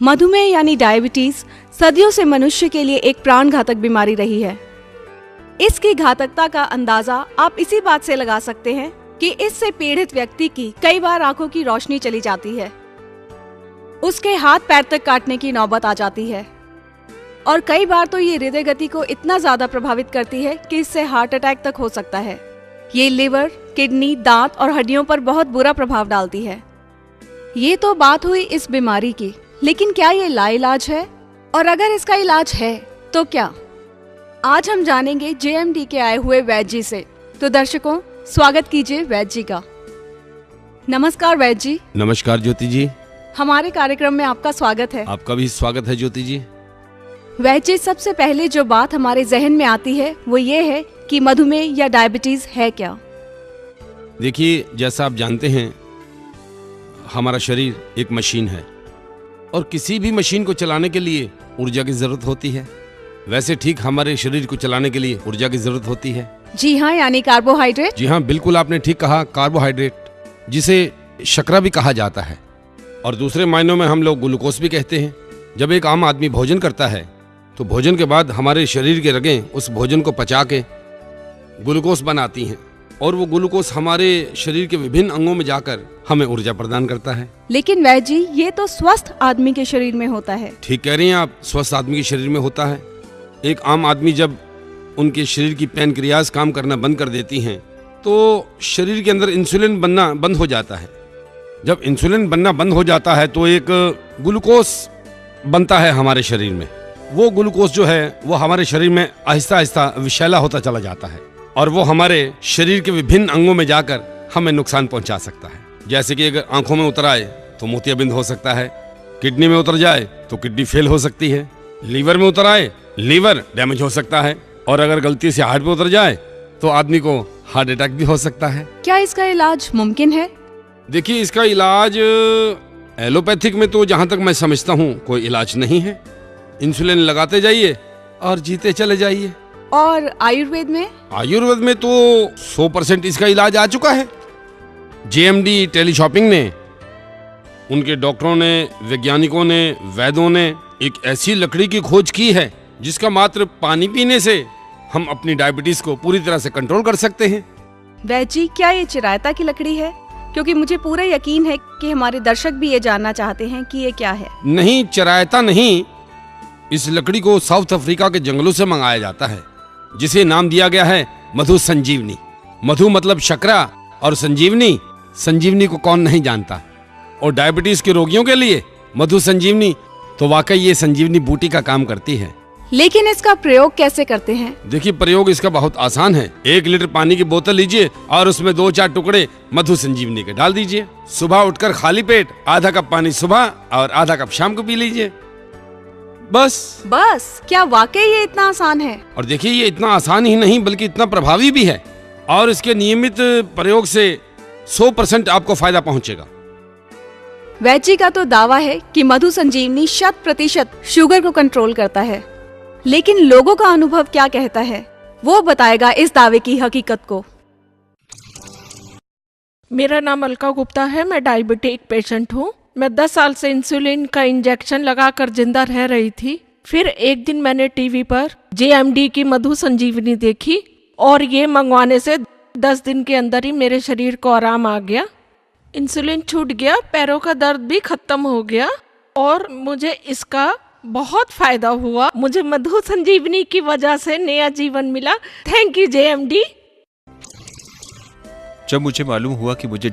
मधुमेह यानी डायबिटीज सदियों से मनुष्य के लिए एक प्राण घातक बीमारी रही है। इसकी घातकता का अंदाजा आप इसी बात से लगा सकते हैं कि इससे पीड़ित व्यक्ति की कई बार आंखों की रोशनी चली जाती है, उसके हाथ पैर तक काटने की नौबत आ जाती है और कई बार तो ये हृदय गति को इतना ज्यादा प्रभावित करती है कि इससे हार्ट अटैक तक हो सकता है। ये लिवर, किडनी, दांत और हड्डियों पर बहुत बुरा प्रभाव डालती है। ये तो बात हुई इस बीमारी की, लेकिन क्या ये लाइलाज है? और अगर इसका इलाज है तो क्या? आज हम जानेंगे जेएमडी के आए हुए वैद्य जी से। तो दर्शकों, स्वागत कीजिए वैद्य जी का। नमस्कार वैद्य जी। नमस्कार ज्योति जी। हमारे कार्यक्रम में आपका स्वागत है। आपका भी स्वागत है ज्योति जी। वैद्य जी, सबसे पहले जो बात हमारे जहन में आती है वो ये है कि मधुमेह या डायबिटीज है क्या? देखिए, जैसा आप जानते हैं, हमारा शरीर एक मशीन है और किसी भी मशीन को चलाने के लिए ऊर्जा की जरूरत होती है। वैसे ठीक हमारे शरीर को चलाने के लिए ऊर्जा की जरूरत होती है। जी हाँ, यानी कार्बोहाइड्रेट। जी हाँ, बिल्कुल आपने ठीक कहा, कार्बोहाइड्रेट, जिसे शर्करा भी कहा जाता है और दूसरे मायनों में हम लोग ग्लूकोज भी कहते हैं। जब एक आम आदमी भोजन करता है तो भोजन के बाद हमारे शरीर के रगें उस भोजन को पचा के ग्लूकोज बनाती हैं और वो ग्लूकोज हमारे शरीर के विभिन्न अंगों में जाकर हमें ऊर्जा प्रदान करता है। लेकिन वैद्य जी, ये तो स्वस्थ आदमी के शरीर में होता है। ठीक कह रही हैं आप, स्वस्थ आदमी के शरीर में होता है। एक आम आदमी जब उनके शरीर की पैनक्रियाज काम करना बंद कर देती हैं तो शरीर के अंदर इंसुलिन बनना बंद हो जाता है। जब इंसुलिन बनना बंद हो जाता है तो एक ग्लूकोज बनता है हमारे शरीर में। वो ग्लूकोज जो है वो हमारे शरीर में आहिस्ता आहिस्ता विषैला होता चला जाता है और वो हमारे शरीर के विभिन्न अंगों में जाकर हमें नुकसान पहुंचा सकता है। जैसे कि अगर आंखों में उतर आए तो मोतियाबिंद हो सकता है, किडनी में उतर जाए तो किडनी फेल हो सकती है, लीवर में उतर आए लीवर डैमेज हो सकता है और अगर गलती से हार्ट पे उतर जाए तो आदमी को हार्ट अटैक भी हो सकता है। क्या इसका इलाज मुमकिन है? देखिए, इसका इलाज एलोपैथिक में तो जहां तक मैं समझता हूं कोई इलाज नहीं है। इंसुलिन लगाते जाइए और जीते चले जाइए। और आयुर्वेद में? आयुर्वेद में तो 100% इसका इलाज आ चुका है। जेएमडी टेलीशॉपिंग ने, उनके डॉक्टरों ने, वैज्ञानिकों ने, वैद्यों ने एक ऐसी लकड़ी की खोज की है जिसका मात्र पानी पीने से हम अपनी डायबिटीज को पूरी तरह से कंट्रोल कर सकते हैं। वैद्य जी, क्या ये चिरायता की लकड़ी है? क्योंकि मुझे पूरा यकीन है कि हमारे दर्शक भी ये जानना चाहते हैं कि ये क्या है। नहीं, चिरायता नहीं। इस लकड़ी को साउथ अफ्रीका के जंगलों से मंगाया जाता है, जिसे नाम दिया गया है मधु संजीवनी। मधु मतलब शकरा और संजीवनी, संजीवनी को कौन नहीं जानता। और डायबिटीज के रोगियों के लिए मधु संजीवनी तो वाकई ये संजीवनी बूटी का काम करती है। लेकिन इसका प्रयोग कैसे करते हैं? देखिए, प्रयोग इसका बहुत आसान है। 1 लीटर पानी की बोतल लीजिए और उसमें 2-4 टुकड़े मधु संजीवनी के डाल दीजिए। सुबह उठकर खाली पेट आधा कप पानी सुबह और आधा कप शाम को पी लीजिए। बस। क्या वाकई ये इतना आसान है? और देखिए, ये इतना आसान ही नहीं बल्कि इतना प्रभावी भी है और इसके नियमित प्रयोग से 100% आपको फायदा पहुंचेगा। वैद्य जी का तो दावा है कि मधु संजीवनी 100% शुगर को कंट्रोल करता है, लेकिन लोगों का अनुभव क्या कहता है वो बताएगा इस दावे की हकीकत को। मेरा नाम अलका गुप्ता है। मैं डायबिटिक पेशेंट हूँ। मैं 10 साल से इंसुलिन का इंजेक्शन लगाकर जिंदा रह रही थी। फिर एक दिन मैंने टीवी पर जेएमडी की मधु संजीवनी देखी और ये मंगवाने से 10 दिन के अंदर ही मेरे शरीर को आराम आ गया। इंसुलिन छूट गया, पैरों का दर्द भी खत्म हो गया और मुझे इसका बहुत फायदा हुआ। मुझे मधु संजीवनी की वजह से नया जीवन मिला। Thank you JMD. जब मुझे मालूम हुआ कि मुझे